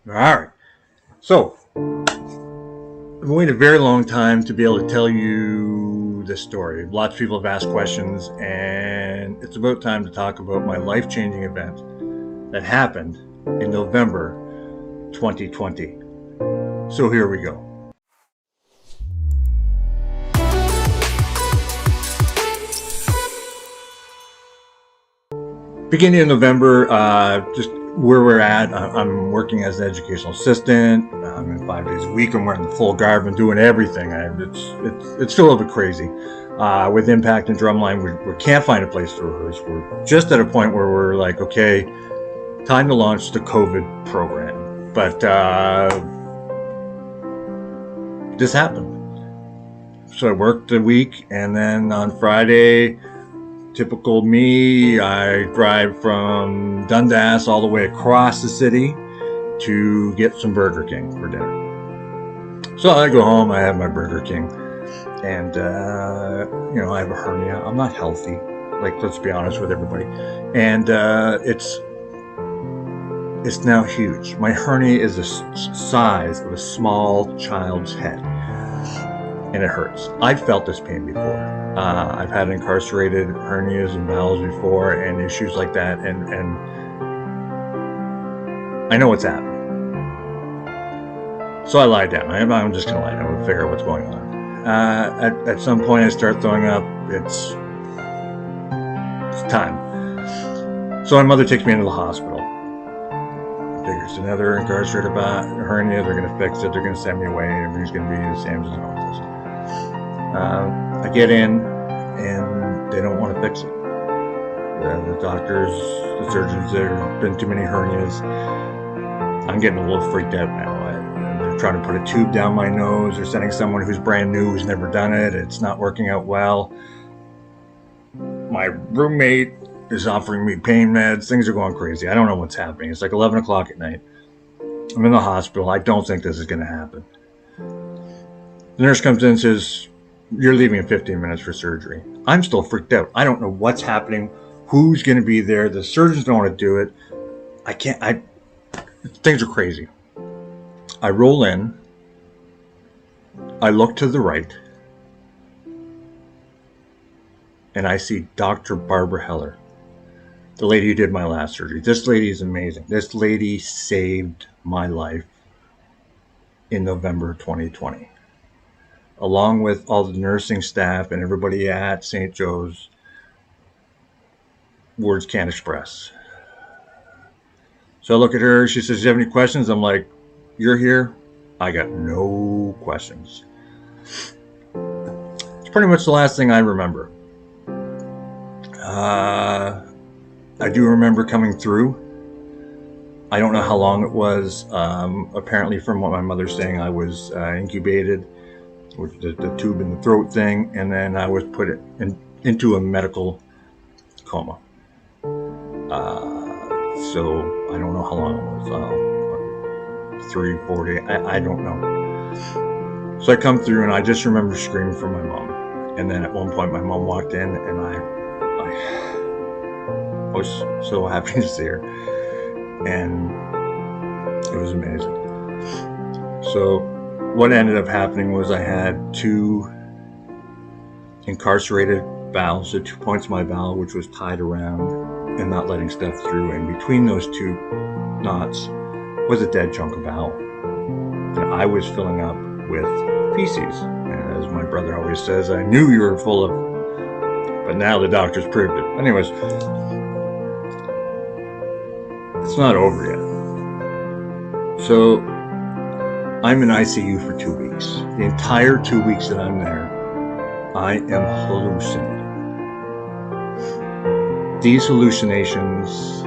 All right. So, I've waited a very long time to be able to tell you this story. Lots of people have asked questions, and it's about time to talk about my life-changing event that happened in November 2020. So here we go. Beginning of November, just where we're at, I'm working as an educational assistant. I'm in 5 days a week. I'm wearing the full garb and doing everything. It's still a little bit crazy. With Impact and Drumline, we can't find a place to rehearse. We're just at a point where we're like, okay, time to launch the COVID program. But this happened. So I worked a week, and then on Friday, typical me, I drive from Dundas all the way across the city to get some Burger King for dinner. So I go home, I have my Burger King, and I have a hernia. I'm not healthy, like, let's be honest with everybody, and it's now huge. My hernia is the size of a small child's head, and it hurts. I've felt this pain before. I've had incarcerated hernias and bowels before and issues like that, and I know what's happening. So I lie down. I'm just going to lie down and figure out what's going on. At some point I start throwing up. It's time. So my mother takes me into the hospital. Figures another incarcerated hernia. They're going to fix it. They're going to send me away. Everything's going to be the same as always. I get in, and they don't want to fix it. The doctors, the surgeons, there have been too many hernias. I'm getting a little freaked out now. They're trying to put a tube down my nose. They're sending someone who's brand new, who's never done it. It's not working out well. My roommate is offering me pain meds. Things are going crazy. I don't know what's happening. It's like 11 o'clock at night. I'm in the hospital. I don't think this is going to happen. The nurse comes in and says, "You're leaving in 15 minutes for surgery." I'm still freaked out. I don't know what's happening, who's going to be there. The surgeons don't want to do it. Things are crazy. I roll in. I look to the right, and I see Dr. Barbara Heller, the lady who did my last surgery. This lady is amazing. This lady saved my life in November 2020. Along with all the nursing staff and everybody at St. Joe's. Words can't express. So I look at her, she says, "Do you have any questions?" I'm like, "You're here, I got no questions." It's pretty much the last thing I remember. I do remember coming through. I don't know how long it was. Apparently, from what my mother's saying, I was incubated with the tube in the throat thing, and then I was put into a medical coma. So I don't know how long it was, 3-4 days, I don't know. So I come through, and I just remember screaming for my mom. And then at one point my mom walked in, and I was so happy to see her, and it was amazing. So what ended up happening was I had 2 incarcerated valves, so 2 points of my valve, which was tied around and not letting stuff through, and between those 2 knots was a dead chunk of valve that I was filling up with feces. And as my brother always says, I knew you were full of, but now the doctors proved it. Anyways, it's not over yet. So I'm in ICU for 2 weeks. The entire 2 weeks that I'm there, I am hallucinating. These hallucinations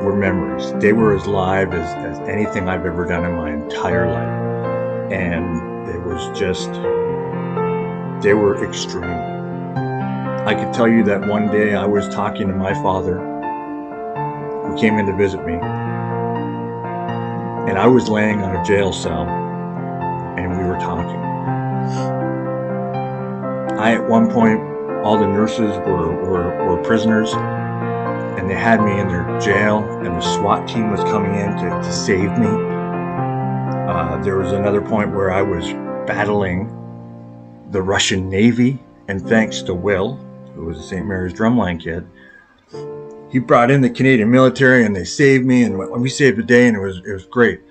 were memories. They were as live as anything I've ever done in my entire life. And it was just, they were extreme. I could tell you that one day I was talking to my father, who came in to visit me, and I was laying on a jail cell, and we were talking. At one point, all the nurses were prisoners, and they had me in their jail, and the SWAT team was coming in to save me. There was another point where I was battling the Russian Navy, and thanks to Will, who was a St. Mary's Drumline kid, he brought in the Canadian military, and they saved me, and we saved the day, and it was great.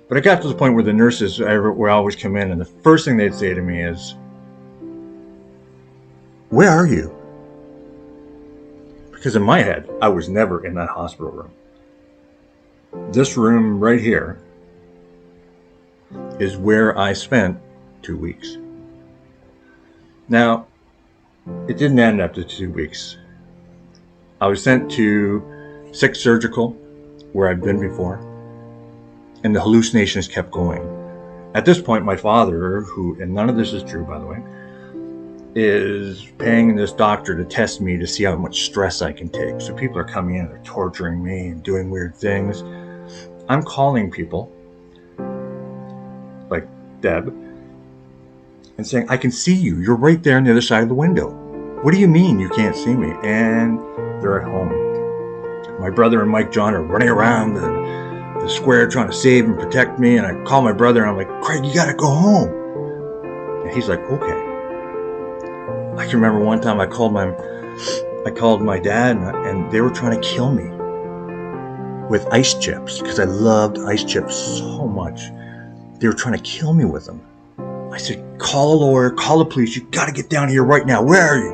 But I got to the point where the nurses would always come in, and the first thing they'd say to me is, "Where are you?" Because in my head, I was never in that hospital room. This room right here is where I spent 2 weeks. Now, it didn't end after 2 weeks. I was sent to 6 Surgical, where I'd been before, and the hallucinations kept going. At this point, my father, who, and none of this is true, by the way, is paying this doctor to test me to see how much stress I can take. So people are coming in, they're torturing me and doing weird things. I'm calling people, like Deb, and saying, "I can see you. You're right there on the other side of the window. What do you mean you can't see me?" And they're at home. My brother and Mike John are running around the square trying to save and protect me. And I call my brother, and I'm like, "Craig, you gotta go home." And he's like, "Okay." I can remember one time I called my dad, and they were trying to kill me with ice chips, because I loved ice chips so much. They were trying to kill me with them. I said, "Call a lawyer, call the police. You got to get down here right now. Where are you?"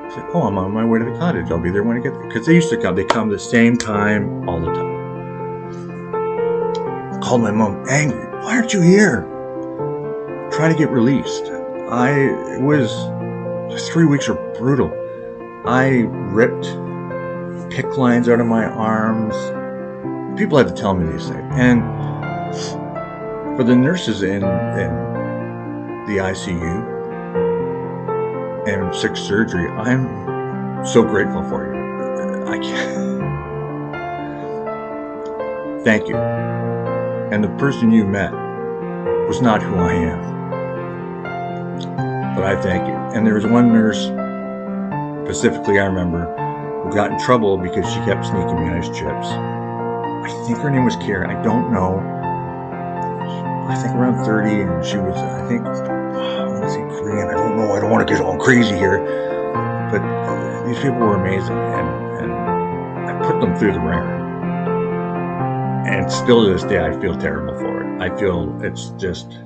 I said, "Oh, I'm on my way to the cottage. I'll be there when I get there." Because they used to come. They come the same time all the time. I called my mom, angry. "Why aren't you here?" Trying to get released. It was 3 weeks are brutal. I ripped PICC lines out of my arms. People had to tell me these things. And for the nurses in the ICU and 6 surgery, I'm so grateful for you. I can't. Thank you. And the person you met was not who I am. But I thank you. And there was one nurse, specifically I remember, who got in trouble because she kept sneaking me ice chips. I think her name was Karen. I don't know. I think around 30, and she was, I want to say Korean. I don't know. I don't want to get all crazy here. But these people were amazing, and I put them through the ringer. And still to this day, I feel terrible for it. I feel it's just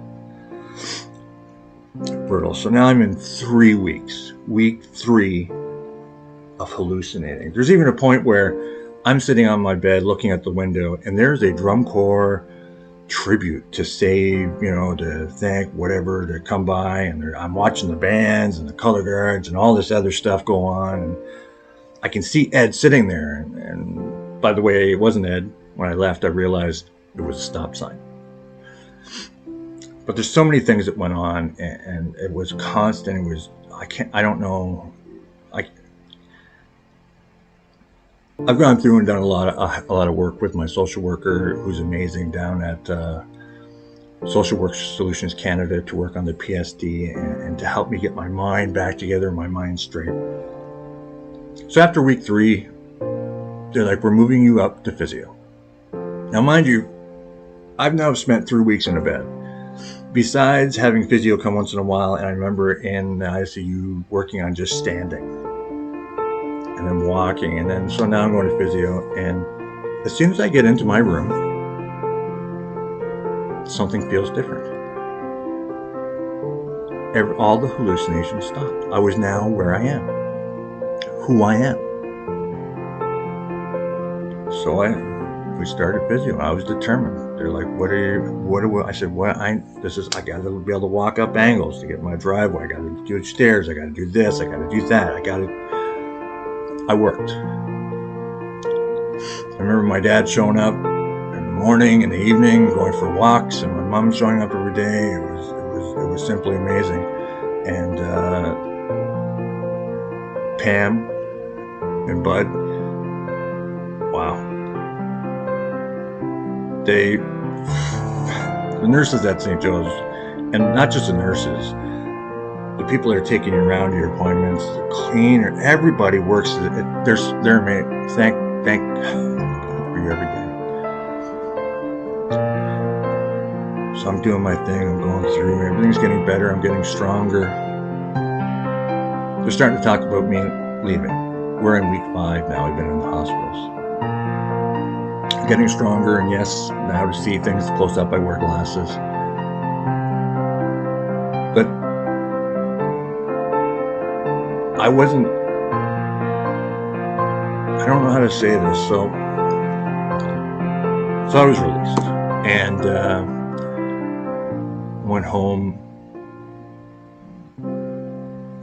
brutal. So now I'm in 3 weeks. Week 3 of hallucinating. There's even a point where I'm sitting on my bed looking at the window, and there's a drum corps tribute to save, to thank whatever, to come by, and I'm watching the bands and the color guards and all this other stuff go on, and I can see Ed sitting there, and by the way, it wasn't Ed. When I left, I realized it was a stop sign. But there's so many things that went on, and it was constant. It was, I don't know. I've gone through and done a lot of work with my social worker, who's amazing, down at Social Work Solutions Canada, to work on the PSD and to help me get my mind back together, my mind straight. So after week 3, they're like, "We're moving you up to physio." Now, mind you, I've now spent 3 weeks in a bed. Besides having physio come once in a while, and I remember in the ICU working on just standing and then walking, and then so now I'm going to physio, and as soon as I get into my room, something feels different. All the hallucinations stopped. I was now where I am, who I am. So we started physio. I was determined. They're like, "What are we?" I said, I got to be able to walk up angles to get my driveway. I got to do stairs. I got to do this. I got to do that. I worked. I remember my dad showing up in the morning, in the evening, going for walks, and my mom showing up every day. It was simply amazing. And Pam and Bud, wow. The nurses at St. Joe's, and not just the nurses, the people that are taking you around to your appointments, the cleaner, everybody works. They're amazing. Thank for you every day. So I'm doing my thing. I'm going through. Everything's getting better. I'm getting stronger. They're starting to talk about me leaving. We're in week 5 now. I've been in the hospitals. I'm getting stronger, and yes, now to see things close up, I wear glasses. But I don't know how to say this. So I was released and went home.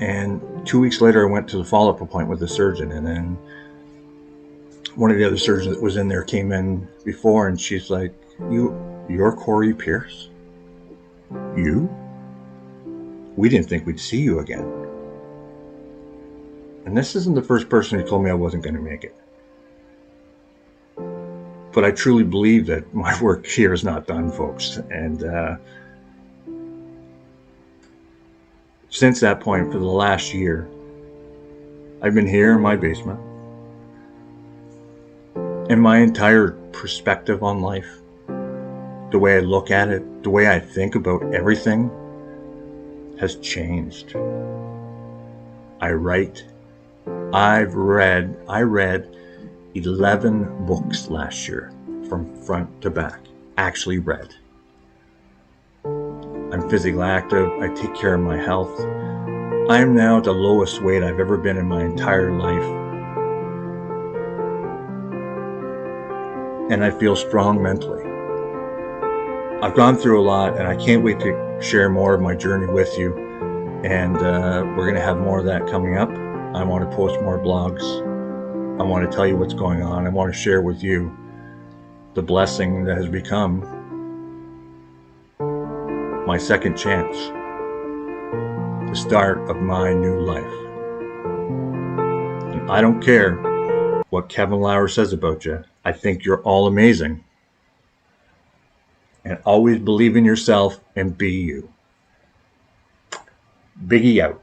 And 2 weeks later, I went to the follow-up appointment with the surgeon, and then one of the other surgeons that was in there came in before, and she's like, "You're Corey Pierce? You? We didn't think we'd see you again." And this isn't the first person who told me I wasn't going to make it. But I truly believe that my work here is not done, folks. And since that point, for the last year, I've been here in my basement. And my entire perspective on life, the way I look at it, the way I think about everything has changed. I write. I read 11 books last year from front to back. Actually read. I'm physically active. I take care of my health. I am now at the lowest weight I've ever been in my entire life. And I feel strong mentally. I've gone through a lot, and I can't wait to share more of my journey with you. And we're going to have more of that coming up. I want to post more blogs. I want to tell you what's going on. I want to share with you the blessing that has become my second chance, the start of my new life. And I don't care what Kevin Lauer says about you. I think you're all amazing. And always believe in yourself and be you. Biggie out.